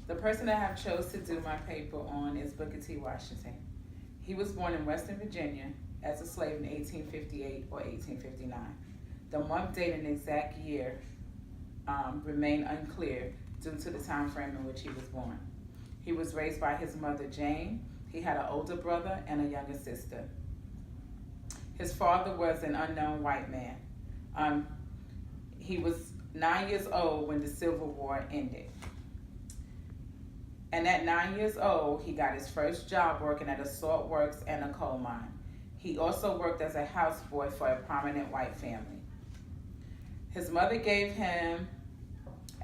The person that I have chose to do my paper on is Booker T. Washington. He was born in Western Virginia as a slave in 1858 or 1859. The month, date, and exact year remain unclear due to the time frame in which he was born. He was raised by his mother, Jane. He had an older brother and a younger sister. His father was an unknown white man. He was 9 years old when the Civil War ended. And at 9 years old, he got his first job working at a salt works and a coal mine. He also worked as a houseboy for a prominent white family. His mother gave him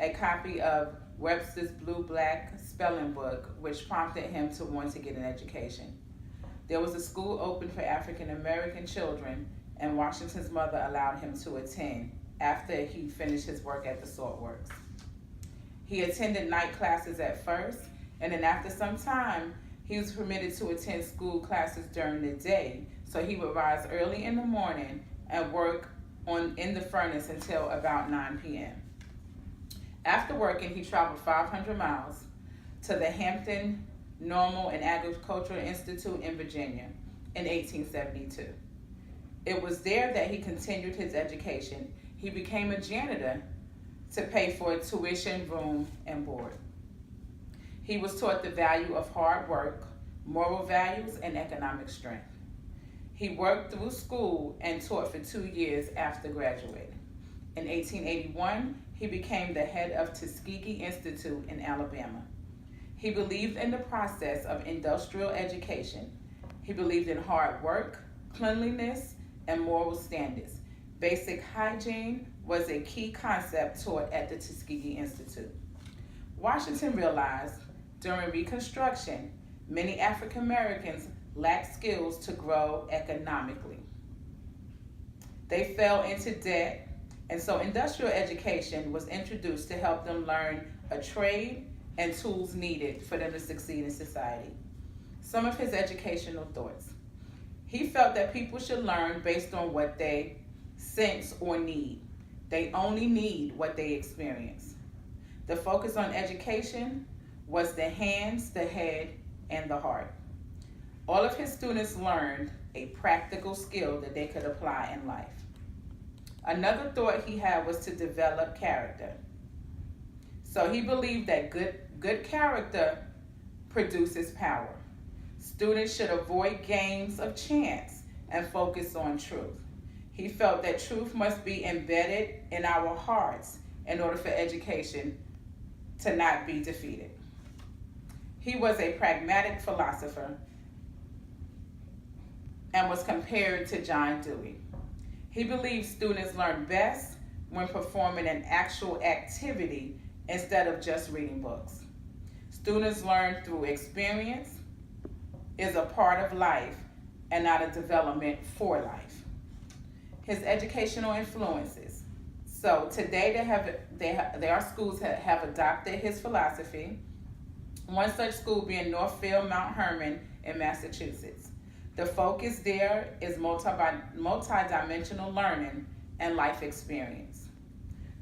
a copy of Webster's Blue Black Spelling Book, which prompted him to want to get an education. There was a school open for African American children, and Washington's mother allowed him to attend after he finished his work at the salt works. He attended night classes at first, and then after some time, he was permitted to attend school classes during the day, so he would rise early in the morning and work in the furnace until about 9 p.m. After working, he traveled 500 miles to the Hampton Normal and Agricultural Institute in Virginia in 1872. It was there that he continued his education. He became a janitor to pay for tuition, room, and board. He was taught the value of hard work, moral values, and economic strength. He worked through school and taught for 2 years after graduating. In 1881, he became the head of Tuskegee Institute in Alabama. He believed in the process of industrial education. He believed in hard work, cleanliness, and moral standards. Basic hygiene was a key concept taught at the Tuskegee Institute. Washington realized during Reconstruction, many African Americans lacked skills to grow economically. They fell into debt, and so industrial education was introduced to help them learn a trade and tools needed for them to succeed in society. Some of his educational thoughts. He felt that people should learn based on what they sense or need. They only need what they experience. The focus on education was the hands, the head, and the heart. All of his students learned a practical skill that they could apply in life. Another thought he had was to develop character. So he believed that good character produces power. Students should avoid games of chance and focus on truth. He felt that truth must be embedded in our hearts in order for education to not be defeated. He was a pragmatic philosopher and was compared to John Dewey. He believed students learn best when performing an actual activity instead of just reading books. Students learn through experience, is a part of life and not a development for life. His educational influences. So today there are schools that have adopted his philosophy. One such school being Northfield Mount Hermon in Massachusetts. The focus there is multi-dimensional learning and life experience.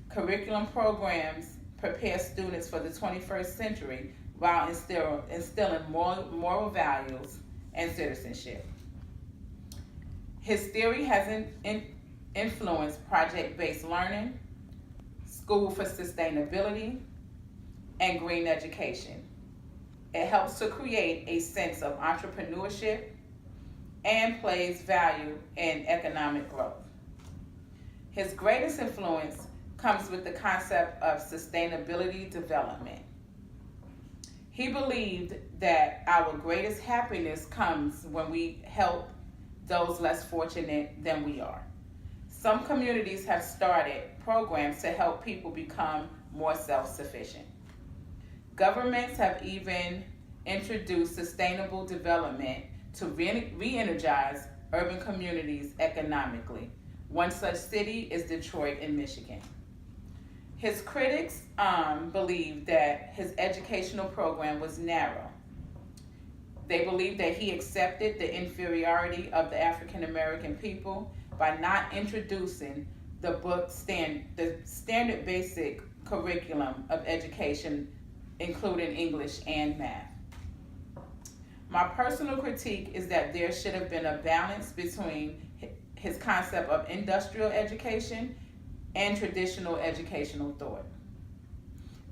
Curriculum programs prepare students for the 21st century while instilling moral values and citizenship. His theory has influenced project-based learning, school for sustainability, and green education. It helps to create a sense of entrepreneurship and plays value in economic growth. His greatest influence comes with the concept of sustainability development. He believed that our greatest happiness comes when we help those less fortunate than we are. Some communities have started programs to help people become more self-sufficient. Governments have even introduced sustainable development to re-energize urban communities economically. One such city is Detroit in Michigan. His critics believe that his educational program was narrow. They believe that he accepted the inferiority of the African American people by not introducing the standard basic curriculum of education including English and math. My personal critique is that there should have been a balance between his concept of industrial education and traditional educational thought.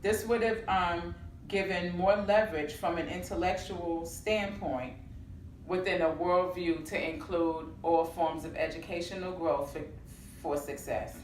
This would have given more leverage from an intellectual standpoint within a worldview to include all forms of educational growth for success.